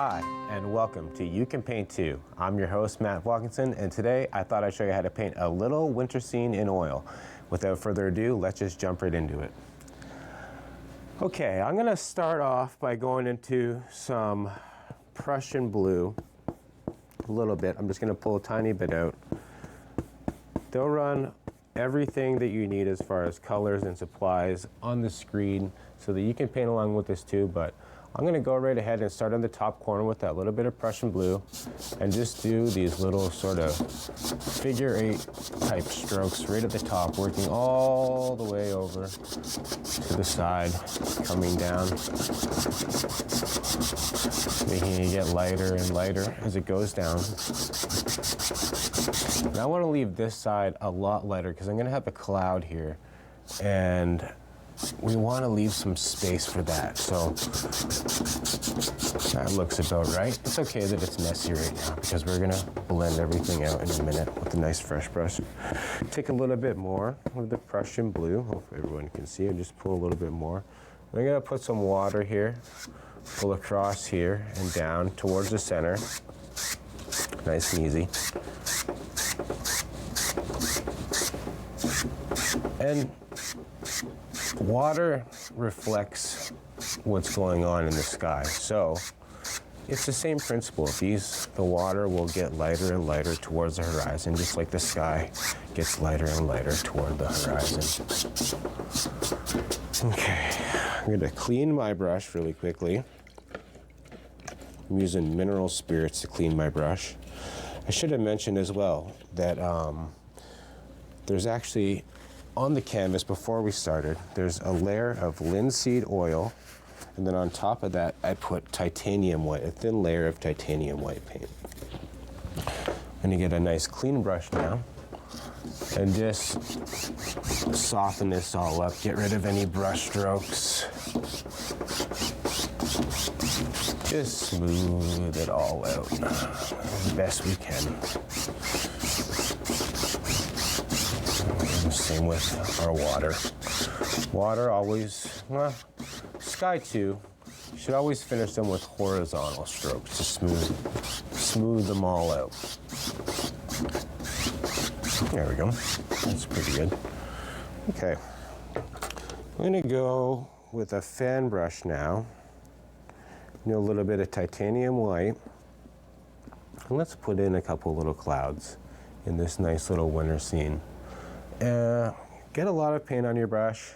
Hi, and welcome to You Can Paint Too. I'm your host, Matt Watkinson, and today I thought I'd show you how to paint a little winter scene in oil. Without further ado, let's just jump right into it. Okay, I'm gonna start off by going into some Prussian blue, a little bit. I'm just gonna pull a tiny bit out. They'll run everything that you need as far as colors and supplies on the screen so that you can paint along with this too, but I'm going to go right ahead and start on the top corner with that little bit of Prussian blue and just do these little sort of figure 8 type strokes right at the top, working all the way over to the side, coming down, making it get lighter and lighter as it goes down. And I want to leave this side a lot lighter because I'm going to have a cloud here, and we want to leave some space for that. So that looks about right. It's okay that it's messy right now because we're going to blend everything out in a minute with a nice fresh brush. Take a little bit more of the Prussian blue. Hopefully everyone can see, and just pull a little bit more. We're going to put some water here, pull across here and down towards the center. Nice and easy. And water reflects what's going on in the sky. So it's the same principle. The water will get lighter and lighter towards the horizon, just like the sky gets lighter and lighter toward the horizon. Okay, I'm going to clean my brush really quickly. I'm using mineral spirits to clean my brush. I should have mentioned as well that there's actually, on the canvas before we started, there's a layer of linseed oil, and then on top of that I put titanium white, a thin layer of titanium white paint. I'm going to get a nice clean brush now and just soften this all up, get rid of any brush strokes. Just smooth it all out as best we can. Same with our water. Water always, well, sky too, you should always finish them with horizontal strokes to smooth them all out. There we go. That's pretty good. Okay. I'm going to go with a fan brush now. A little bit of titanium white. And let's put in a couple little clouds in this nice little winter scene. Get a lot of paint on your brush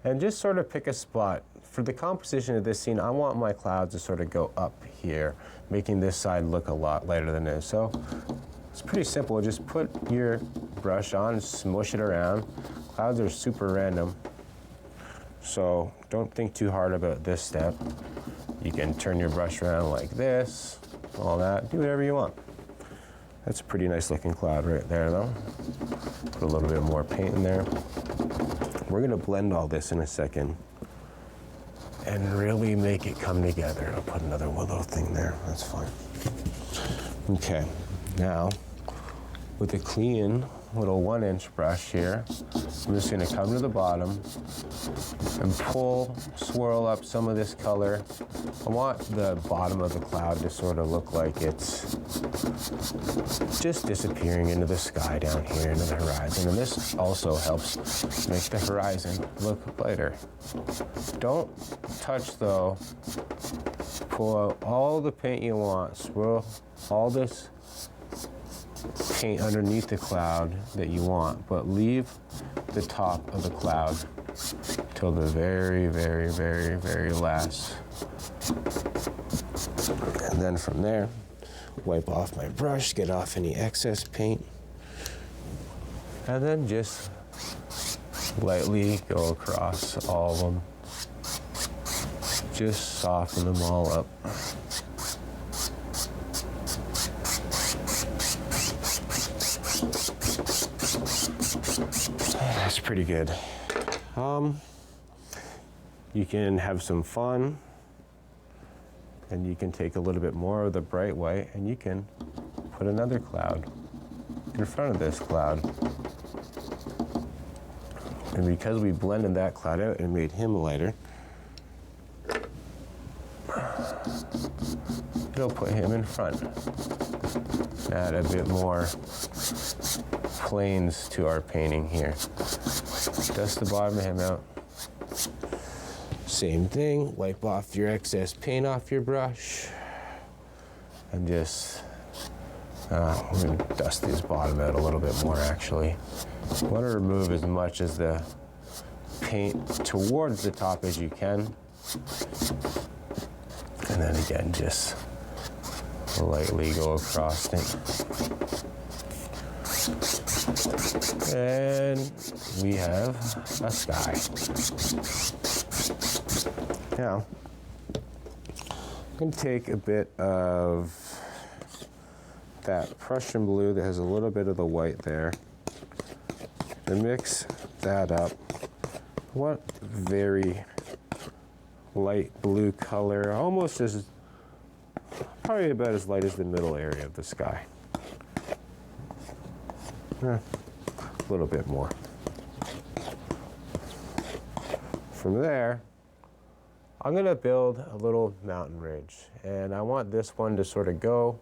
and just sort of pick a spot. For the composition of this scene, I want my clouds to sort of go up here, making this side look a lot lighter than it is. So it's pretty simple. Just put your brush on, smush it around. Clouds are super random, so don't think too hard about this step. You can turn your brush around like this, all that, do whatever you want. That's a pretty nice looking cloud right there though. Put a little bit more paint in there. We're gonna blend all this in a second and really make it come together. I'll put another willow thing there, that's fine. Okay, now with a clean little 1-inch brush here, I'm just gonna come to the bottom and swirl up some of this color. I want the bottom of the cloud to sort of look like it's just disappearing into the sky down here, into the horizon. And this also helps make the horizon look lighter. Don't touch though. Pull out all the paint you want. Swirl all this paint underneath the cloud that you want, but leave the top of the cloud till the very, very, very, very last. And then from there, wipe off my brush, get off any excess paint, and then just lightly go across all of them. Just soften them all up. That's pretty good. You can have some fun, and you can take a little bit more of the bright white and you can put another cloud in front of this cloud. And because we blended that cloud out and made him lighter, it'll put him in front. Add a bit more planes to our painting here. Dust the bottom of him out. Same thing, wipe off your excess paint off your brush. And just, we're gonna dust his bottom out a little bit more actually. You want to remove as much as the paint towards the top as you can. And then again, just lightly go across it. And we have a sky. Now, I'm going to take a bit of that Prussian blue that has a little bit of the white there and mix that up. I want very light blue color, almost as, probably about as light as the middle area of the sky. A little bit more. From there, I'm going to build a little mountain ridge, and I want this one to sort of go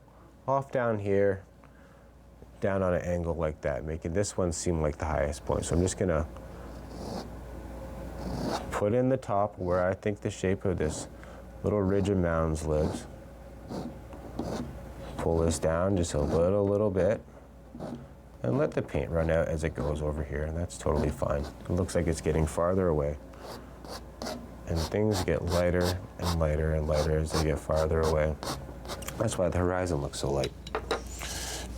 off down here, down on an angle like that, making this one seem like the highest point. So I'm just going to put in the top where I think the shape of this little ridge of mountains lives. Pull this down just a little bit, and let the paint run out as it goes over here, and that's totally fine. It looks like it's getting farther away. And things get lighter and lighter and lighter as they get farther away. That's why the horizon looks so light.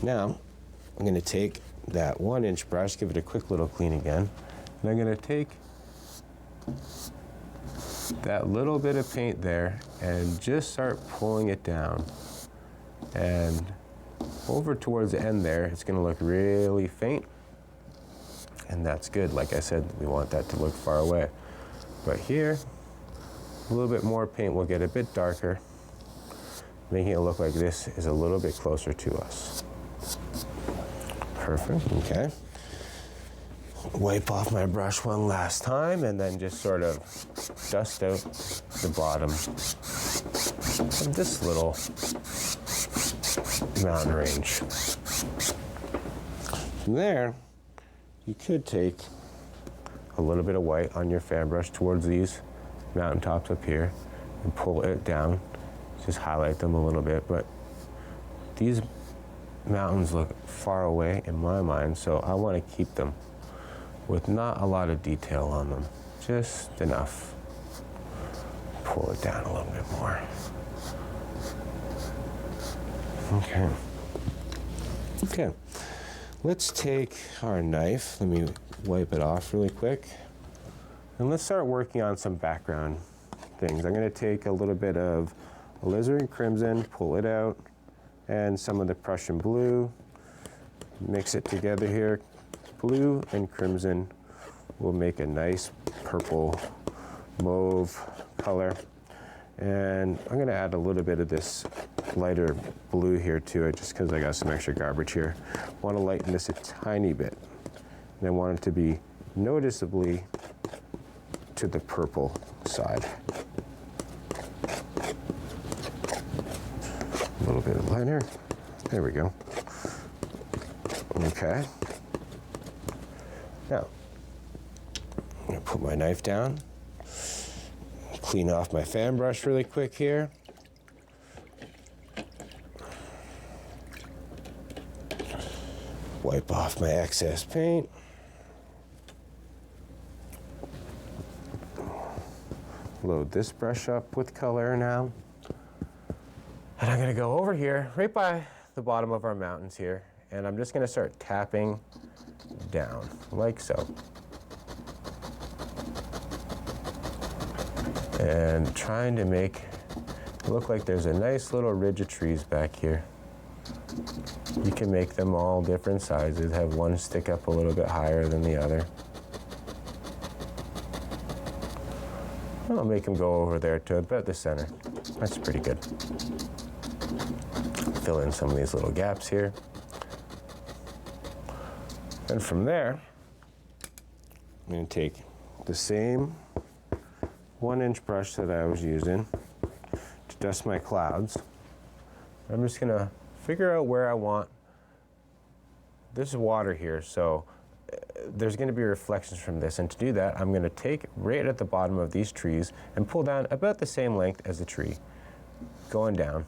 Now, I'm going to take that 1-inch brush, give it a quick little clean again, and I'm going to take that little bit of paint there and just start pulling it down. And over towards the end there, it's going to look really faint. And that's good. Like I said, we want that to look far away. But here, a little bit more paint will get a bit darker, making it look like this is a little bit closer to us. Perfect, okay. Wipe off my brush one last time and then just sort of dust out the bottom of this little mountain range. From there, you could take a little bit of white on your fan brush towards these mountaintops up here and pull it down. Just highlight them a little bit, but these mountains look far away in my mind, so I want to keep them with not a lot of detail on them, just enough. Pull it down a little bit more. Okay. Okay. Let's take our knife. Let me wipe it off really quick. And let's start working on some background things. I'm going to take a little bit of alizarin crimson, pull it out, and some of the Prussian blue. Mix it together here. Blue and crimson will make a nice purple mauve color. And I'm going to add a little bit of this lighter blue here to it, just because I got some extra garbage here. I want to lighten this a tiny bit. And I want it to be noticeably to the purple side. A little bit lighter. There we go. Okay. Now, I'm going to put my knife down. Clean off my fan brush really quick here. Wipe off my excess paint. Load this brush up with color now. And I'm going to go over here, right by the bottom of our mountains here, and I'm just going to start tapping down, like so. And trying to make it look like there's a nice little ridge of trees back here. You can make them all different sizes, have one stick up a little bit higher than the other. I'll make them go over there to about the center. That's pretty good. Fill in some of these little gaps here. And from there, I'm going to take the same 1-inch brush that I was using to dust my clouds. I'm just gonna figure out where I want. There's water here, so there's gonna be reflections from this, and to do that, I'm gonna take right at the bottom of these trees and pull down about the same length as the tree. Going down.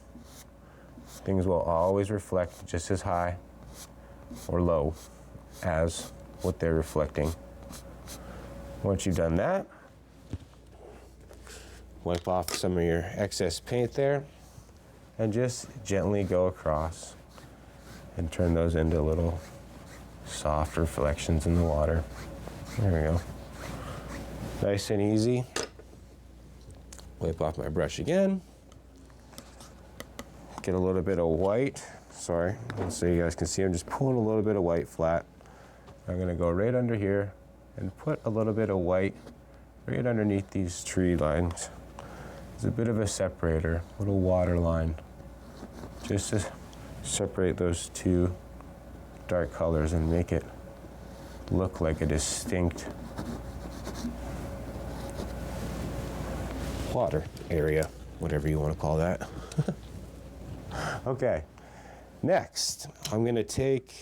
Things will always reflect just as high or low as what they're reflecting. Once you've done that, wipe off some of your excess paint there and just gently go across and turn those into little soft reflections in the water. There we go. Nice and easy. Wipe off my brush again. Get a little bit of white. Sorry, so you guys can see I'm just pulling a little bit of white flat. I'm gonna go right under here and put a little bit of white right underneath these tree lines. There's a bit of a separator, little water line, just to separate those two dark colors and make it look like a distinct water area, whatever you want to call that. Okay, next I'm gonna take,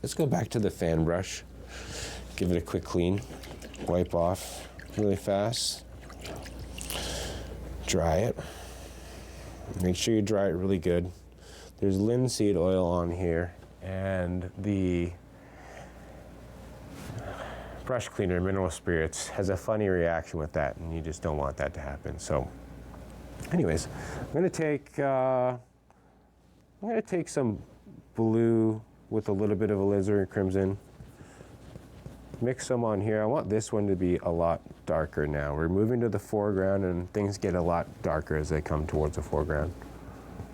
let's go back to the fan brush, give it a quick clean, wipe off really fast, dry it. Make sure you dry it really good. There's linseed oil on here, and the brush cleaner, mineral spirits, has a funny reaction with that, and you just don't want that to happen. So anyways, I'm gonna take some blue with a little bit of alizarin crimson, mix some on here. I want this one to be a lot darker now. We're moving to the foreground and things get a lot darker as they come towards the foreground.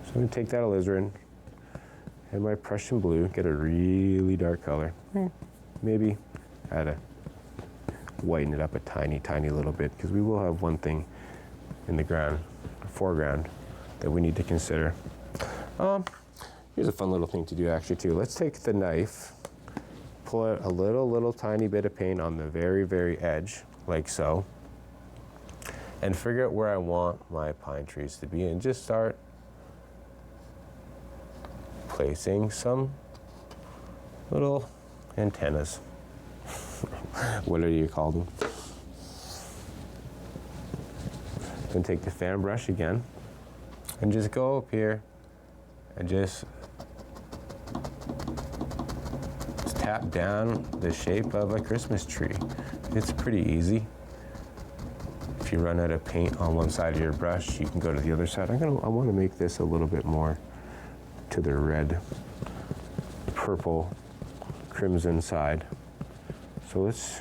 So I'm gonna take that alizarin and my Prussian blue, get a really dark color. Maybe add a, whiten it up a tiny little bit, because we will have one thing in the foreground that we need to consider. Here's a fun little thing to do actually too. Let's take the knife, pull out a little tiny bit of paint on the very edge, like so, and figure out where I want my pine trees to be, and just start placing some little antennas. What do you call them? Then take the fan brush again and just go up here and just tap down the shape of a Christmas tree. It's pretty easy. If you run out of paint on one side of your brush, you can go to the other side. I want to make this a little bit more to the red, purple, crimson side. So let's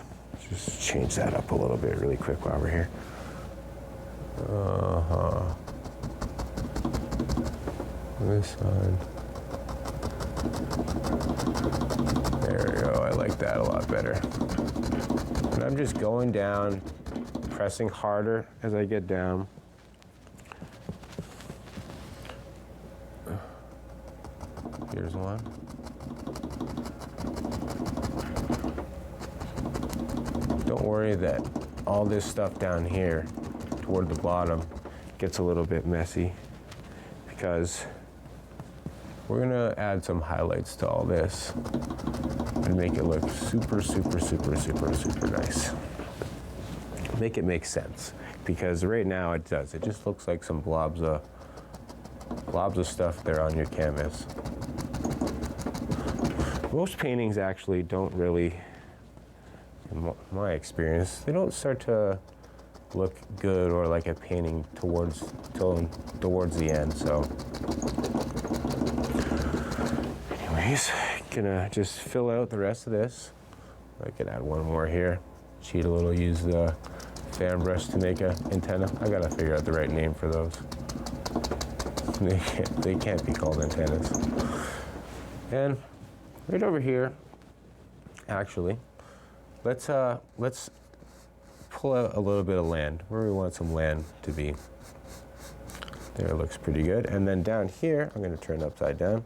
just change that up a little bit really quick while we're here. This side. There we go, I like that a lot better. And I'm just going down, pressing harder as I get down. Here's one. Don't worry that all this stuff down here toward the bottom gets a little bit messy, because we're gonna add some highlights to all this and make it look super nice. Make it make sense, because right now it does. It just looks like some blobs of stuff there on your canvas. Most paintings actually don't really, in my experience, they don't start to look good or like a painting towards the end. So anyways, gonna just fill out the rest of this. I can add one more here. Cheat a little, use the fan brush to make an antenna. I gotta figure out the right name for those. They can't be called antennas. And right over here, actually, let's pull out a little bit of land, where we want some land to be. There, it looks pretty good. And then down here, I'm gonna turn it upside down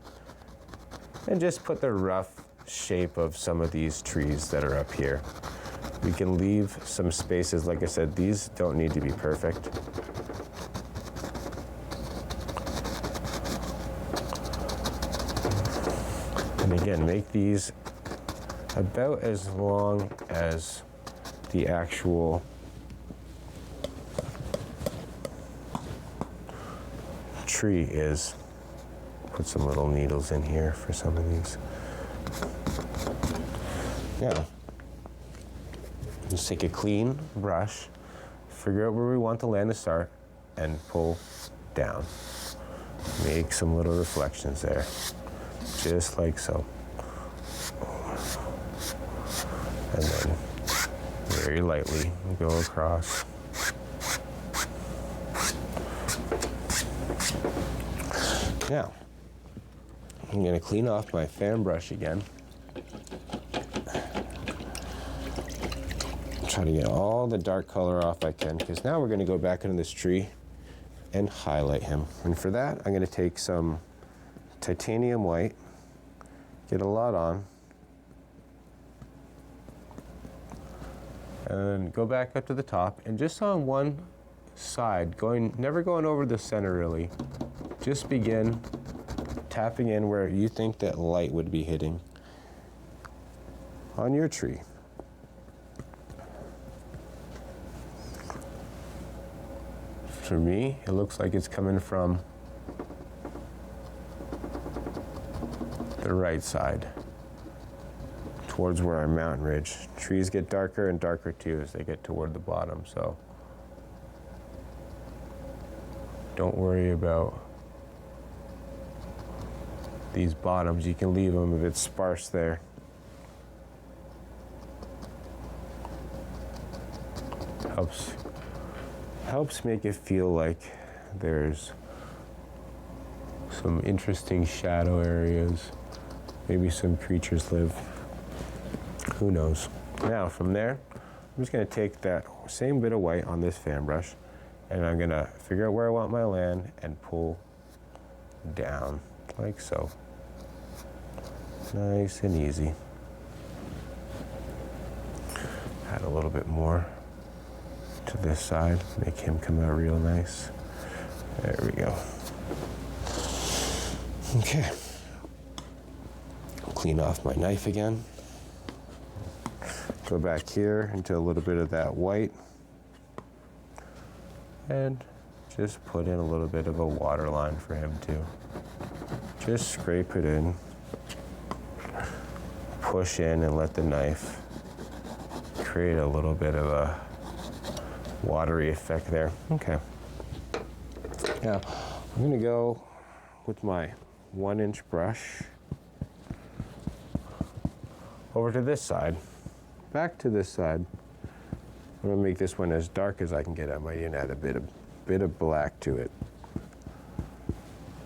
and just put the rough shape of some of these trees that are up here. We can leave some spaces. Like I said, these don't need to be perfect. And again, make these about as long as the actual tree is. Put some little needles in here for some of these. Now, just take a clean brush, figure out where we want the land to start, and pull down. Make some little reflections there, just like so. And then very lightly go across. Now, I'm going to clean off my fan brush again. Try to get all the dark color off I can, because now we're going to go back into this tree and highlight him. And for that, I'm going to take some titanium white, get a lot on, and go back up to the top, and just on one side, never going over the center really, just begin tapping in where you think that light would be hitting on your tree. For me, it looks like it's coming from the right side, towards where our mountain ridge. Trees get darker and darker too as they get toward the bottom, so don't worry about these bottoms. You can leave them if it's sparse there. Helps make it feel like there's some interesting shadow areas. Maybe some creatures live. Who knows? Now from there, I'm just going to take that same bit of white on this fan brush, and I'm going to figure out where I want my land and pull down like so. Nice and easy. Add a little bit more to this side, make him come out real nice. There we go. Okay. Clean off my knife again. Go back here into a little bit of that white, and just put in a little bit of a water line for him too. Just scrape it in, push in, and let the knife create a little bit of a watery effect there. Okay. Now, I'm going to go with my 1-inch brush over to this side, back to this side. I'm going to make this one as dark as I can get. I might even add a bit of black to it.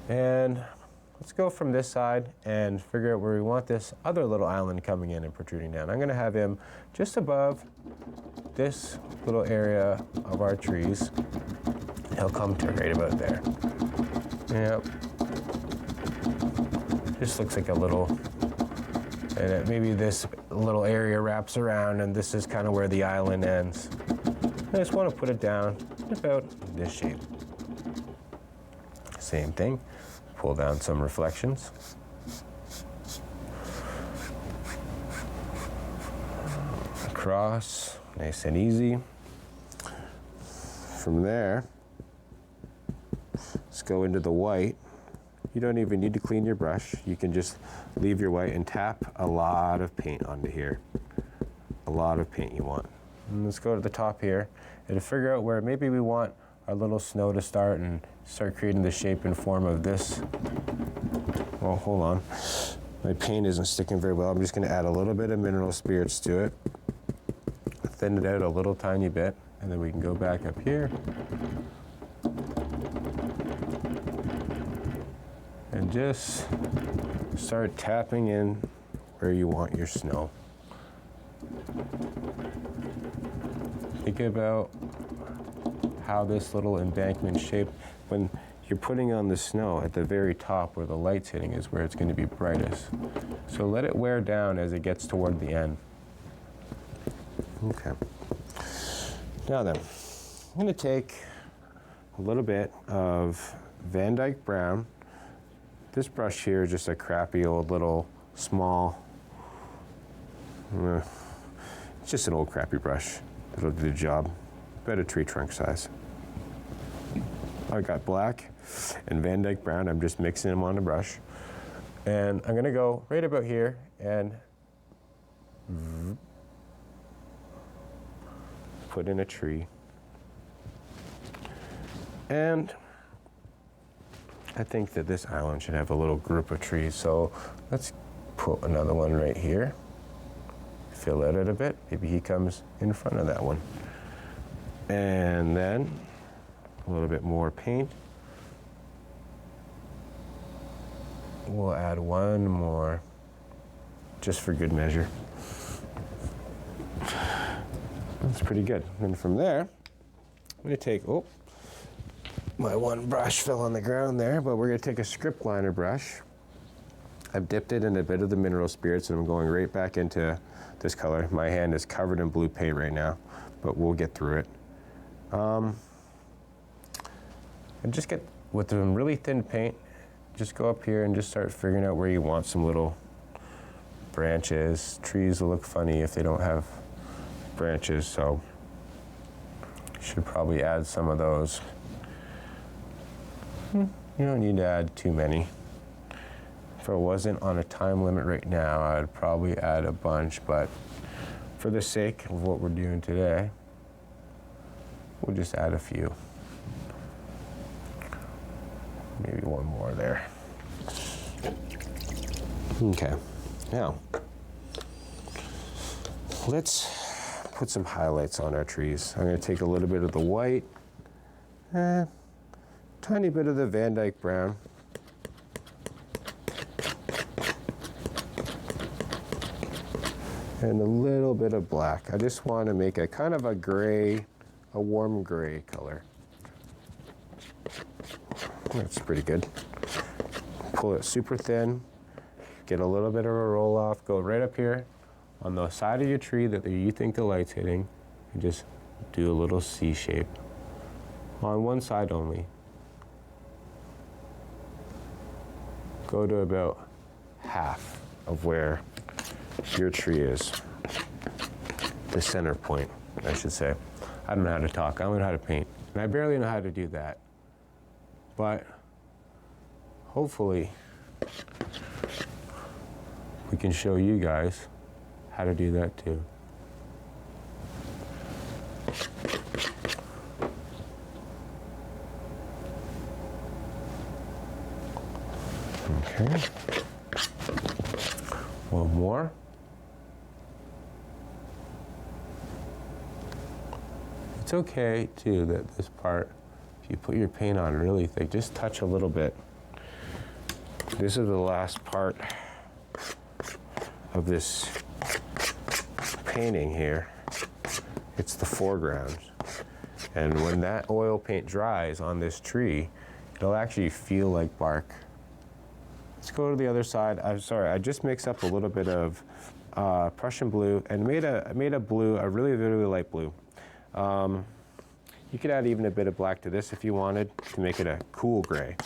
And let's go from this side and figure out where we want this other little island coming in and protruding down. I'm going to have him just above this little area of our trees. He'll come to right about there. Yep. Just looks like a little, and maybe this little area wraps around, and this is kind of where the island ends. I just want to put it down about this shape. Same thing. Pull down some reflections. Across, nice and easy. From there, let's go into the white. You don't even need to clean your brush. You can just leave your white and tap a lot of paint onto here. A lot of paint you want. And let's go to the top here and figure out where maybe we want our little snow to start and start creating the shape and form of this. Well, hold on. My paint isn't sticking very well. I'm just going to add a little bit of mineral spirits to it. Thin it out a little tiny bit, and then we can go back up here. And just start tapping in where you want your snow. Think about how this little embankment shaped. When you're putting on the snow at the very top where the light's hitting is where it's going to be brightest. So let it wear down as it gets toward the end. Okay. Now then, I'm going to take a little bit of Van Dyke Brown. This brush here is just a crappy old little small, it's just an old crappy brush. It'll do the job. About a tree trunk size. I got black and Van Dyke brown. I'm just mixing them on the brush. And I'm gonna go right about here and put in a tree. And I think that this island should have a little group of trees. So let's put another one right here. Fill it out a bit. Maybe he comes in front of that one. And then a little bit more paint. We'll add one more, just for good measure. That's pretty good. And from there, I'm gonna take, oh, my one brush fell on the ground there, but we're gonna take a script liner brush. I've dipped it in a bit of the mineral spirits and I'm going right back into this color. My hand is covered in blue paint right now, but we'll get through it. And just get, with some really thin paint, just go up here and just start figuring out where you want some little branches. Trees will look funny if they don't have branches, so you should probably add some of those. You don't need to add too many. If it wasn't on a time limit right now, I'd probably add a bunch, but for the sake of what we're doing today, we'll just add a few. Maybe one more there. Okay, now let's put some highlights on our trees. I'm going to take a little bit of the white, tiny bit of the Van Dyke brown, and a little bit of black. I just want to make a kind of a gray, a warm gray color. That's pretty good. Pull it super thin, get a little bit of a roll off, go right up here on the side of your tree that you think the light's hitting, and just do a little C shape on one side only. Go to about half of where your tree is, the center point, I should say. I don't know how to talk, I only know how to paint, and I barely know how to do that. But hopefully we can show you guys how to do that too. Okay. One more. It's okay too that this part, if you put your paint on really thick, just touch a little bit. This is the last part of this painting here. It's the foreground. And when that oil paint dries on this tree, it'll actually feel like bark. Let's go to the other side. I'm sorry, I just mixed up a little bit of Prussian blue and made a blue, a really, really light blue. You could add even a bit of black to this if you wanted to make it a cool gray.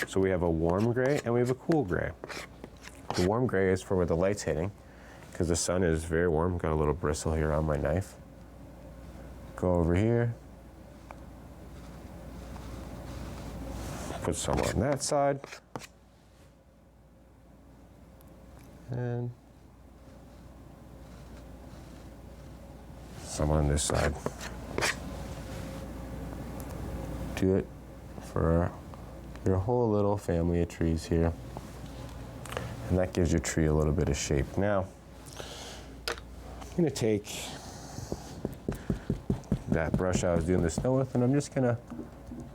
So we have a warm gray and we have a cool gray. The warm gray is for where the light's hitting, because the sun is very warm. Got a little bristle here on my knife. Go over here. Put some on that side. And some on this side. Do it for your whole little family of trees here. And that gives your tree a little bit of shape. Now, I'm gonna take that brush I was doing the snow with, and I'm just gonna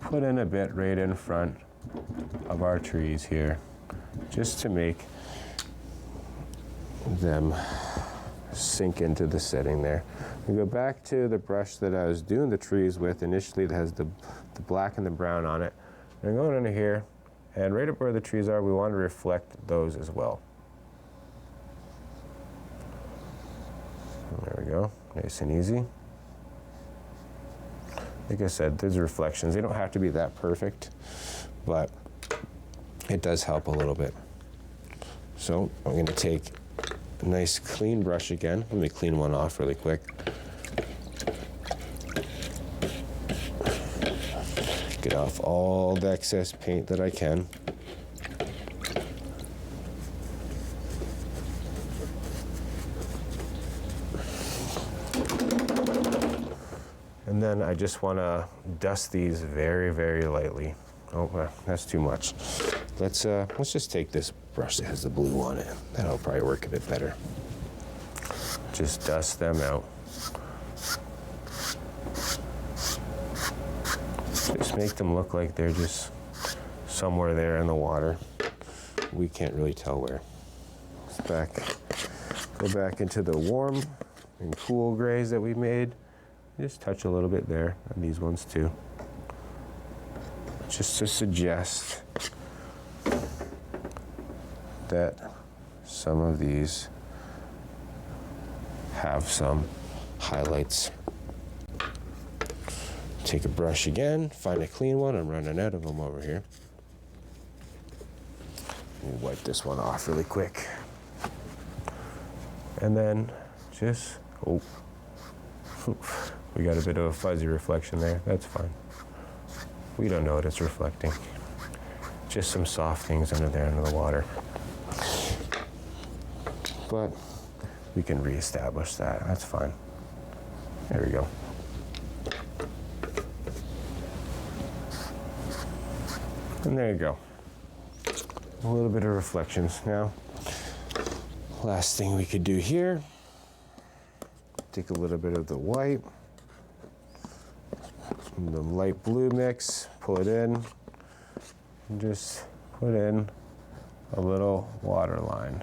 put in a bit right in front of our trees here, just to make them sink into the setting there. We go back to the brush that I was doing the trees with initially that has the black and the brown on it. And I'm going under here, and right up where the trees are, we want to reflect those as well. There we go, nice and easy. Like I said, there's reflections. They don't have to be that perfect, but it does help a little bit. So I'm going to take a nice clean brush again. Let me clean one off really quick. Get off all the excess paint that I can. And then I just want to dust these very, very lightly. Oh, that's too much. Let's just take this brush that has the blue on it. That'll probably work a bit better. Just dust them out. Just make them look like they're just somewhere there in the water. We can't really tell where. Go back into the warm and cool grays that we made. Just touch a little bit there on these ones too. Just to suggest that some of these have some highlights. Take a brush again, find a clean one. I'm running out of them over here. We'll wipe this one off really quick. And then just, we got a bit of a fuzzy reflection there. That's fine. We don't know what it's reflecting. Just some soft things under there under the water. But we can reestablish that. That's fine. There we go. And there you go. A little bit of reflections. Now, last thing we could do here, take a little bit of the white, the light blue mix, pull it in, and just put in a little water line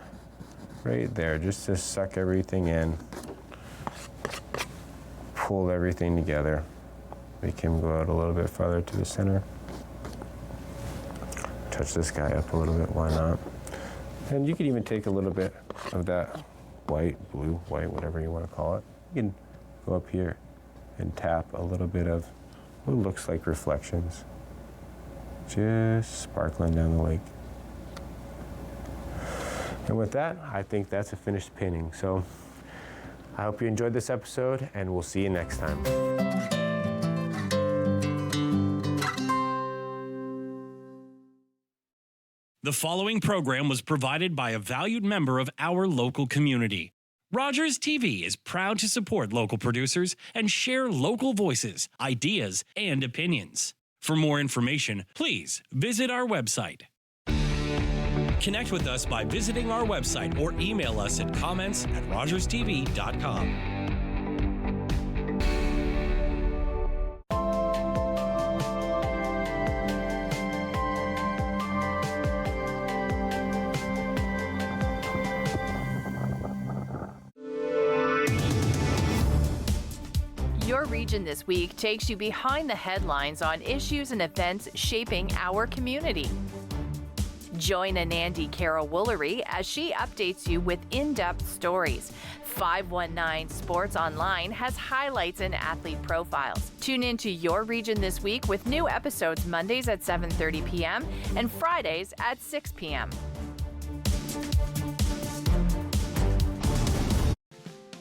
right there, just to suck everything in, pull everything together. Make him go out a little bit farther to the center. Touch this guy up a little bit, why not? And you could even take a little bit of that white, blue, white, whatever you want to call it. You can go up here and tap a little bit of what looks like reflections, just sparkling down the lake. And with that, I think that's a finished painting. So I hope you enjoyed this episode, and we'll see you next time. The following program was provided by a valued member of our local community. Rogers TV is proud to support local producers and share local voices, ideas, and opinions. For more information, please visit our website. Connect with us by visiting our website or email us at comments@rogerstv.com. Your Region This Week takes you behind the headlines on issues and events shaping our community. Join Anandi Carol Woolery as she updates you with in-depth stories. 519 Sports Online has highlights and athlete profiles. Tune into Your Region This Week with new episodes Mondays at 7:30 p.m. and Fridays at 6 p.m.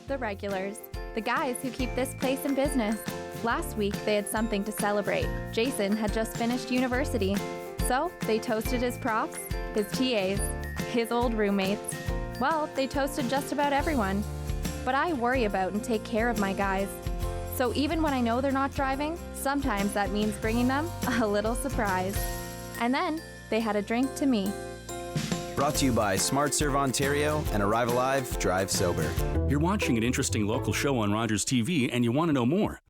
The regulars, the guys who keep this place in business. Last week, they had something to celebrate. Jason had just finished university. So they toasted his profs, his TAs, his old roommates. Well, they toasted just about everyone. But I worry about and take care of my guys. So even when I know they're not driving, sometimes that means bringing them a little surprise. And then they had a drink to me. Brought to you by Smart Serve Ontario and Arrive Alive, Drive Sober. You're watching an interesting local show on Rogers TV and you want to know more.